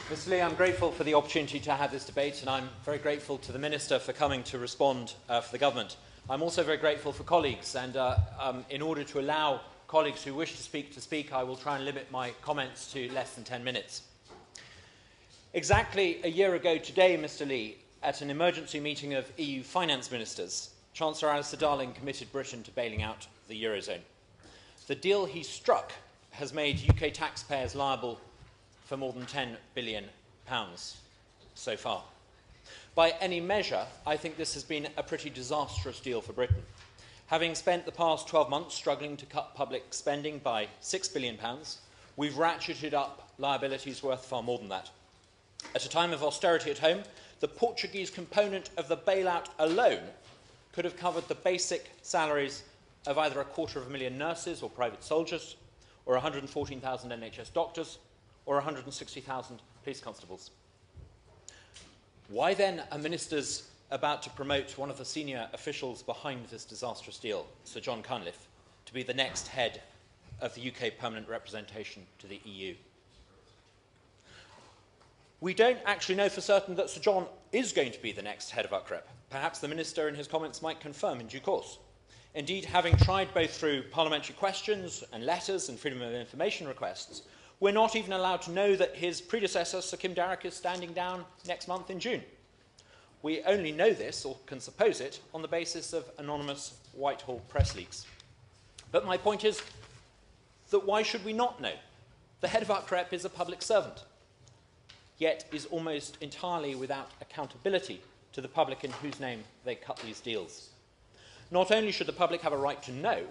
Mr. Lee, I'm grateful for the opportunity to have this debate, and I'm very grateful to the Minister for coming to respond for the Government. I'm also very grateful for colleagues, and in order to allow colleagues who wish to speak, I will try and limit my comments to less than 10 minutes. Exactly a year ago today, Mr. Lee, at an emergency meeting of EU finance ministers, Chancellor Alistair Darling committed Britain to bailing out the Eurozone. The deal he struck has made UK taxpayers liable for more than £10 billion so far. By any measure, I think this has been a pretty disastrous deal for Britain. Having spent the past 12 months struggling to cut public spending by £6 billion, we've ratcheted up liabilities worth far more than that. At a time of austerity at home, the Portuguese component of the bailout alone could have covered the basic salaries of either 250,000 nurses or private soldiers, or 114,000 NHS doctors, or 160,000 police constables. Why then are ministers about to promote one of the senior officials behind this disastrous deal, Sir John Cunliffe, to be the next head of the UK permanent representation to the EU? We don't actually know for certain that Sir John is going to be the next head of UKREP. Perhaps the Minister in his comments might confirm in due course. Indeed, having tried both through parliamentary questions and letters and freedom of information requests, we're not even allowed to know that his predecessor, Sir Kim Darroch, is standing down next month in June. We only know this, or can suppose it, on the basis of anonymous Whitehall press leaks. But my point is that why should we not know? The head of UKREP is a public servant, yet is almost entirely without accountability to the public in whose name they cut these deals. Not only should the public have a right to know,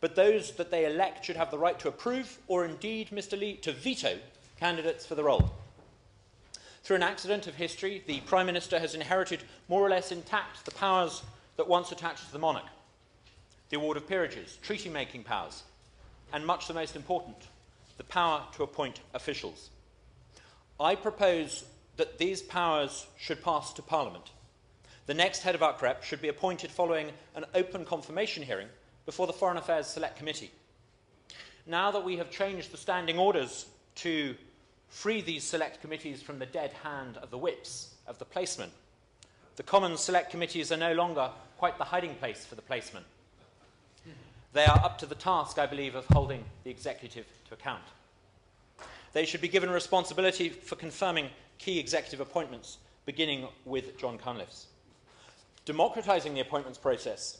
but those that they elect should have the right to approve, or indeed, Mr. Lee, to veto candidates for the role. Through an accident of history, the Prime Minister has inherited more or less intact the powers that once attached to the monarch: the award of peerages, treaty-making powers, and much the most important, the power to appoint officials. I propose that these powers should pass to Parliament. The next head of UKREP should be appointed following an open confirmation hearing before the Foreign Affairs Select Committee. Now that we have changed the standing orders to free these select committees from the dead hand of the whips, of the placemen, the common select committees are no longer quite the hiding place for the placemen. They are up to the task, I believe, of holding the executive to account. They should be given responsibility for confirming key executive appointments, beginning with John Cunliffe's. Democratising the appointments process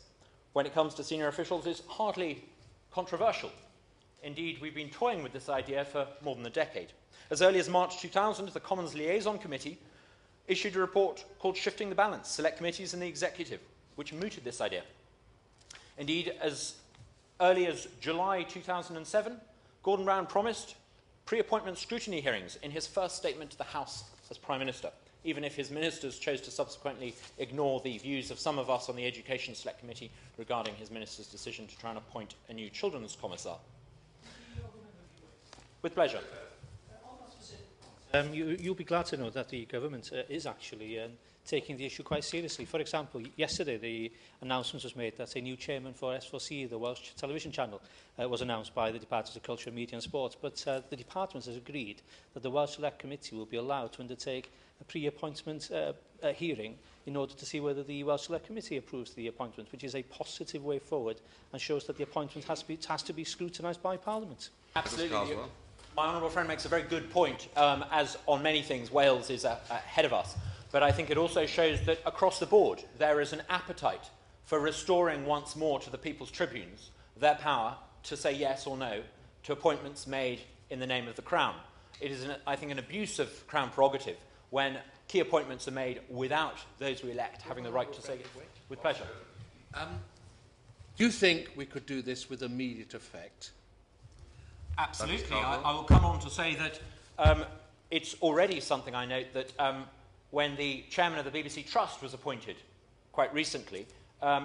when it comes to senior officials is hardly controversial. Indeed, we've been toying with this idea for more than a decade. As early as March 2000, the Commons Liaison Committee issued a report called Shifting the Balance, Select Committees in the Executive, which mooted this idea. Indeed, as early as July 2007, Gordon Brown promised pre-appointment scrutiny hearings in his first statement to the House as Prime Minister, even if his ministers chose to subsequently ignore the views of some of us on the Education Select Committee regarding his minister's decision to try and appoint a new children's commissar. With pleasure. You'll be glad to know that the government is actually taking the issue quite seriously. For example, yesterday the announcement was made that a new chairman for S4C, the Welsh television channel, was announced by the Department of Culture, Media and Sport. But the department has agreed that the Welsh Select Committee will be allowed to undertake a pre-appointment hearing in order to see whether the Welsh Select Committee approves the appointment, which is a positive way forward and shows that the appointment has to be scrutinised by Parliament. Absolutely. My honourable friend makes a very good point. As on many things, Wales is ahead of us. But I think it also shows that across the board there is an appetite for restoring once more to the People's Tribunes their power to say yes or no to appointments made in the name of the Crown. It is, I think, an abuse of Crown prerogative when key appointments are made without those we elect having the right to say with pleasure. Do you think we could do this with immediate effect? Absolutely. I will come on to say that it's already something I note that when the chairman of the BBC Trust was appointed quite recently,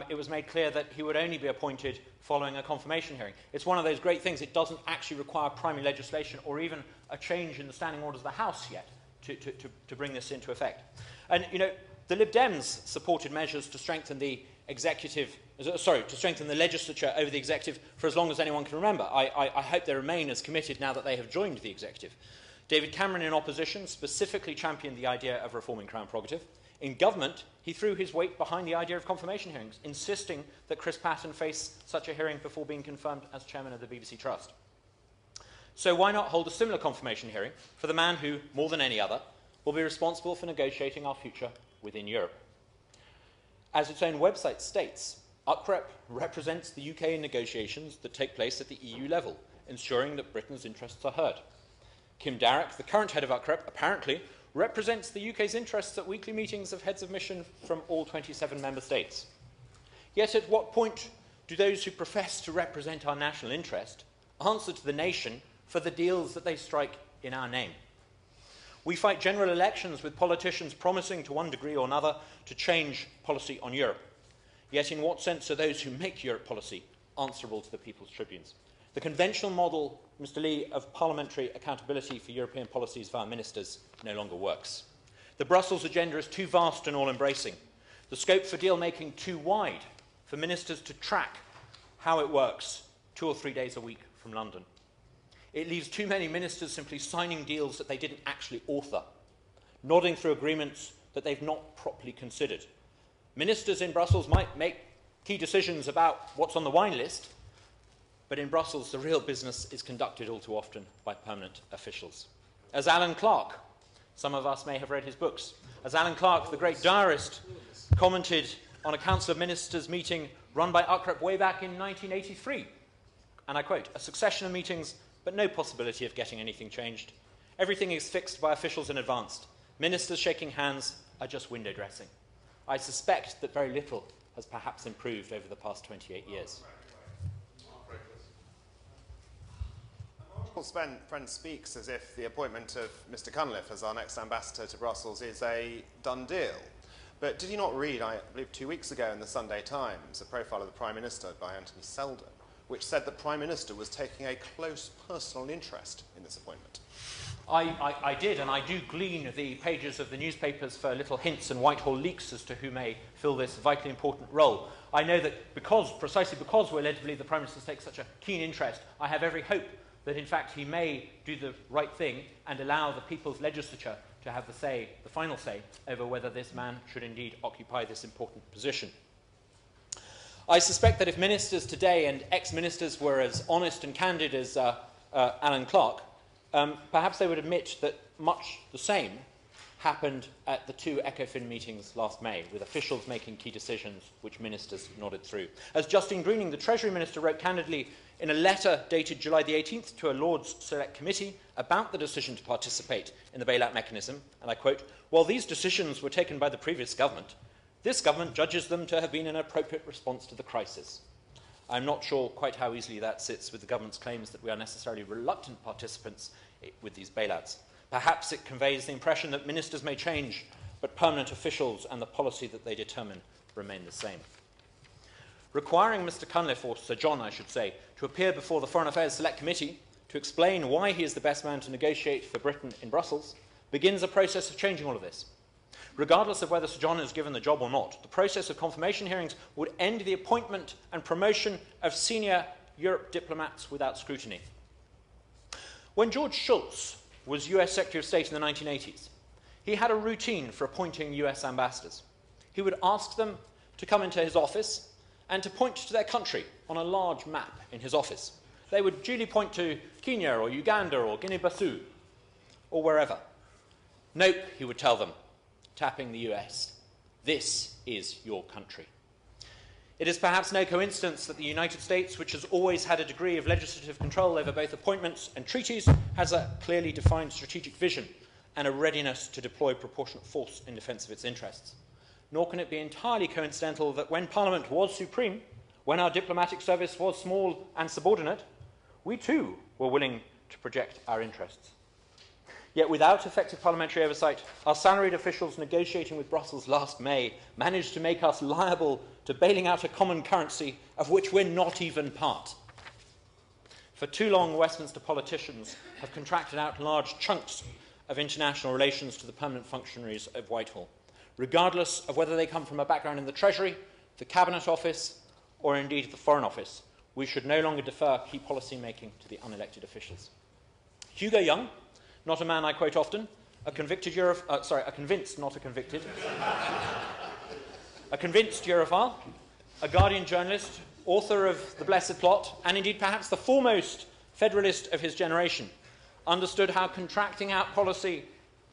it was made clear that he would only be appointed following a confirmation hearing. It's one of those great things. It doesn't actually require primary legislation or even a change in the standing orders of the House yet to bring this into effect. And, you know, the Lib Dems supported measures to strengthen the to strengthen the legislature over the executive for as long as anyone can remember. I hope they remain as committed now that they have joined the executive. David Cameron, in opposition, specifically championed the idea of reforming Crown prerogative. In government, he threw his weight behind the idea of confirmation hearings, insisting that Chris Patten face such a hearing before being confirmed as chairman of the BBC Trust. So why not hold a similar confirmation hearing for the man who, more than any other, will be responsible for negotiating our future within Europe? As its own website states, UKREP represents the UK in negotiations that take place at the EU level, ensuring that Britain's interests are heard. Kim Darroch, the current head of UKREP, apparently represents the UK's interests at weekly meetings of heads of mission from all 27 member states. Yet at what point do those who profess to represent our national interest answer to the nation for the deals that they strike in our name? We fight general elections with politicians promising to one degree or another to change policy on Europe. Yet in what sense are those who make Europe policy answerable to the People's Tribunes? The conventional model, Mr. Lee, of parliamentary accountability for European policies via ministers no longer works. The Brussels agenda is too vast and all-embracing. The scope for deal-making too wide for ministers to track how it works 2 or 3 days a week from London. It leaves too many ministers simply signing deals that they didn't actually author, nodding through agreements that they've not properly considered. Ministers in Brussels might make key decisions about what's on the wine list, but in Brussels, the real business is conducted all too often by permanent officials. As Alan Clark, some of us may have read his books, as Alan Clark, the great diarist, commented on a Council of Ministers meeting run by UKREP way back in 1983, and I quote, "A succession of meetings, but no possibility of getting anything changed. Everything is fixed by officials in advance. Ministers shaking hands are just window dressing." I suspect that very little has perhaps improved over the past 28 years. Friend speaks as if the appointment of Mr. Cunliffe as our next ambassador to Brussels is a done deal. But did you not read, I believe 2 weeks ago in the Sunday Times, a profile of the Prime Minister by Anthony Seldon, which said the Prime Minister was taking a close personal interest in this appointment? I did, and I do glean the pages of the newspapers for little hints and Whitehall leaks as to who may fill this vitally important role. I know that precisely because we're led to believe the Prime Minister takes such a keen interest, I have every hope that in fact he may do the right thing and allow the People's Legislature to have the final say over whether this man should indeed occupy this important position. I suspect that if ministers today and ex-ministers were as honest and candid as Alan Clark, perhaps they would admit that much the same happened at the 2 ECOFIN meetings last May, with officials making key decisions which ministers nodded through. As Justine Greening, the Treasury Minister, wrote candidly in a letter dated July the 18th to a Lords Select Committee about the decision to participate in the bailout mechanism, and I quote, "While these decisions were taken by the previous government, this government judges them to have been an appropriate response to the crisis." I'm not sure quite how easily that sits with the government's claims that we are necessarily reluctant participants with these bailouts. Perhaps it conveys the impression that ministers may change, but permanent officials and the policy that they determine remain the same. Requiring Mr. Cunliffe, or Sir John, I should say, to appear before the Foreign Affairs Select Committee to explain why he is the best man to negotiate for Britain in Brussels begins a process of changing all of this. Regardless of whether Sir John is given the job or not, the process of confirmation hearings would end the appointment and promotion of senior Europe diplomats without scrutiny. When George Shultz was US Secretary of State in the 1980s, he had a routine for appointing US ambassadors. He would ask them to come into his office and to point to their country on a large map in his office. They would duly point to Kenya or Uganda or Guinea-Bissau or wherever. "Nope," he would tell them, tapping the US, "this is your country." It is perhaps no coincidence that the United States, which has always had a degree of legislative control over both appointments and treaties, has a clearly defined strategic vision and a readiness to deploy proportionate force in defence of its interests. Nor can it be entirely coincidental that when Parliament was supreme, when our diplomatic service was small and subordinate, we too were willing to project our interests. Yet without effective parliamentary oversight, our salaried officials negotiating with Brussels last May managed to make us liable to bailing out a common currency of which we're not even part. For too long, Westminster politicians have contracted out large chunks of international relations to the permanent functionaries of Whitehall, regardless of whether they come from a background in the Treasury, the Cabinet Office, or indeed the Foreign Office. We should no longer defer key policy making to the unelected officials. Hugo Young, not a man I quote often, a convicted a convinced, not a convicted, a convinced Europhile, a Guardian journalist, author of The Blessed Plot, and indeed perhaps the foremost federalist of his generation, understood how contracting out policy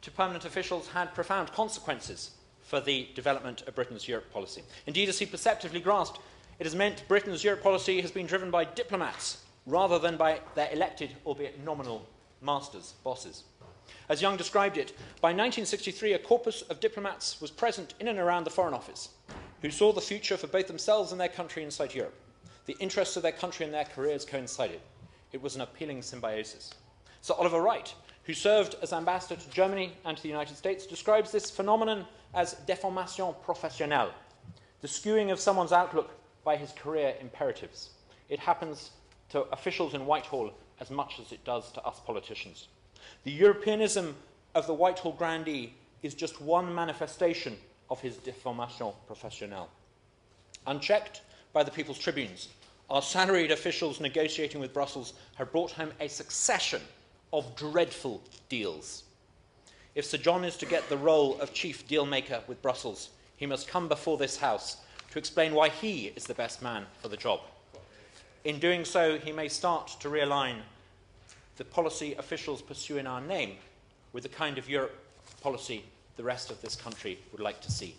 to permanent officials had profound consequences for the development of Britain's Europe policy. Indeed, as he perceptively grasped, it has meant Britain's Europe policy has been driven by diplomats rather than by their elected, albeit nominal, masters, bosses. As Young described it, by 1963 a corpus of diplomats was present in and around the Foreign Office who saw the future for both themselves and their country inside Europe. The interests of their country and their careers coincided. It was an appealing symbiosis. Sir Oliver Wright, who served as ambassador to Germany and to the United States, describes this phenomenon as déformation professionnelle, the skewing of someone's outlook by his career imperatives. It happens to officials in Whitehall as much as it does to us politicians. The Europeanism of the Whitehall grandee is just one manifestation of his déformation professionnelle. Unchecked by the People's Tribunes, our salaried officials negotiating with Brussels have brought home a succession of dreadful deals. If Sir John is to get the role of chief deal-maker with Brussels, he must come before this House to explain why he is the best man for the job. In doing so, he may start to realign the policy officials pursue in our name with the kind of Europe policy the rest of this country would like to see.